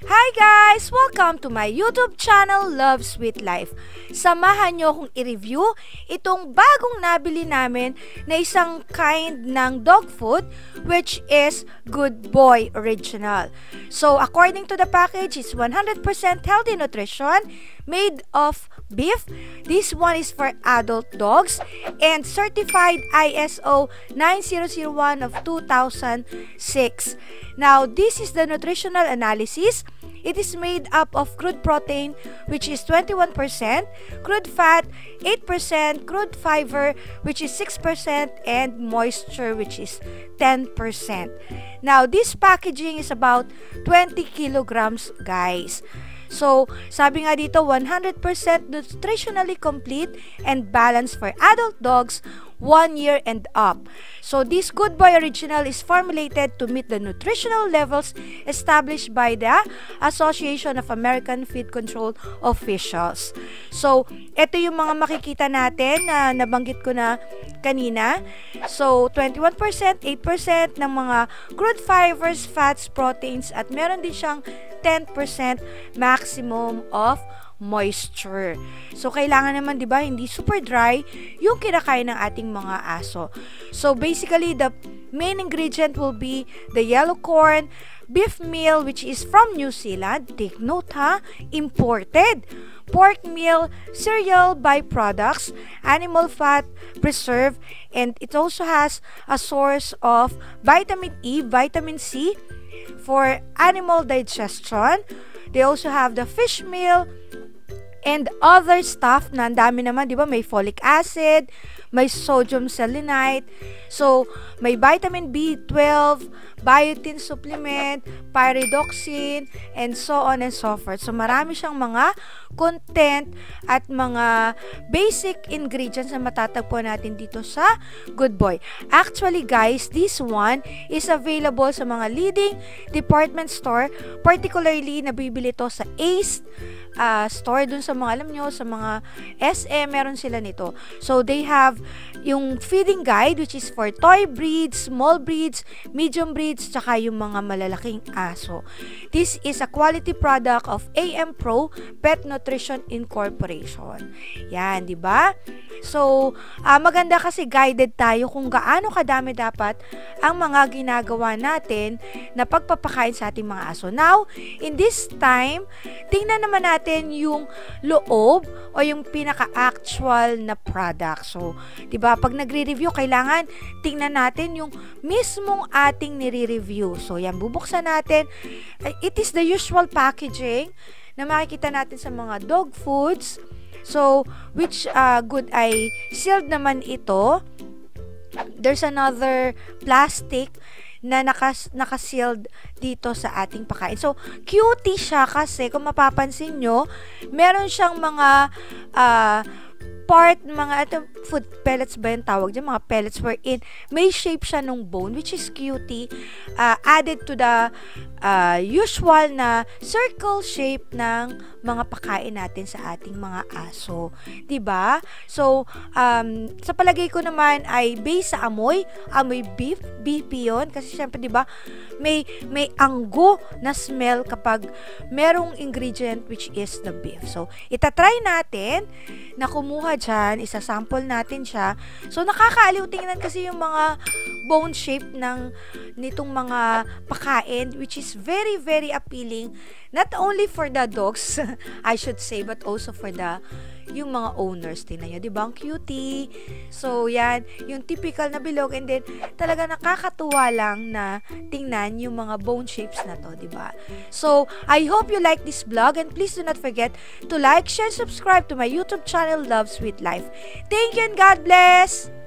Hi guys! Welcome to my YouTube channel, Love Sweet Life. Samahan nyo akong i-review itong bagong nabili namin na isang kind ng dog food which is Good Boy Original. So, according to the package, it's 100% healthy nutrition made of beef. This one is for adult dogs and certified ISO 9001 of 2006. Now, this is the nutritional analysis. It is made up of crude protein, which is 21%, crude fat, 8%, crude fiber, which is 6%, and moisture, which is 10%. Now, this packaging is about 20 kilograms, guys. So, sabi nga dito, 100% nutritionally complete and balanced for adult dogs 1 year and up. So, this Good Boy Original is formulated to meet the nutritional levels established by the Association of American Feed Control Officials. So, ito yung mga makikita natin na nabanggit ko na kanina. So, 21%, 8% ng mga crude fibers, fats, proteins, at meron din siyang 10% maximum of moisture. So, kailangan naman, di ba, hindi super dry yung kinakain ng ating mga aso. So, basically, the main ingredient will be the yellow corn, beef meal, which is from New Zealand. Take note, ha? Imported. Pork meal, cereal byproducts, animal fat, preserve, and it also has a source of vitamin E, vitamin C, for animal digestion. They also have the fish meal and other stuff na ang dami naman, di ba? May folic acid, may sodium selenite, so may vitamin B12, biotin supplement, pyridoxine, and so on and so forth. So marami siyang mga content at mga basic ingredients na matatagpuan natin dito sa Good Boy. Actually, guys, this one is available sa mga leading department store, particularly nabibili to sa Ace store, dun sa mga, alam nyo, sa mga SM, meron sila nito. So, they have yung feeding guide, which is for toy breeds, small breeds, medium breeds, tsaka yung mga malalaking aso. This is a quality product of AM Pro Pet Nutrition Incorporation. Yan, di ba? So, maganda kasi guided tayo kung gaano kadami dapat ang mga ginagawa natin na pagpapakain sa ating mga aso. Now, in this time, tingnan naman natin yung loob o yung pinaka-actual na product. So, diba, pag nagre-review, kailangan tingnan natin yung mismong ating nire-review. So, yan, bubuksan natin. It is the usual packaging na makikita natin sa mga dog foods. So, which Good ay sealed naman ito. There's another plastic na naka-sealed dito sa ating pagkain. So, cutie siya kasi kung mapapansin nyo, meron siyang mga part, mga food pellets ba yung tawag dyan? Mga pellets wherein may shape siya nung bone, which is cutie, added to the usual na circle shape ng mga pagkain natin sa ating mga aso. Diba? So, sa palagay ko naman ay based sa amoy beef yun. Kasi syempre, diba, may anggo na smell kapag merong ingredient which is the beef. So, itatry natin na kumuha dyan, isa-sample natin siya. So, nakakaaliw tingnan kasi yung mga bone shape nitong mga pagkain, which is very, very appealing, not only for the dogs, I should say, but also for yung mga owners. Tingnan nyo, diba? Ang cutie. So, yan, yung typical na bilog, and then, talaga nakakatuwa lang na tingnan yung mga bone shapes na to, diba? So, I hope you like this vlog, and please do not forget to like, share, subscribe to my YouTube channel, Love Sweet Life. Thank you, and God bless!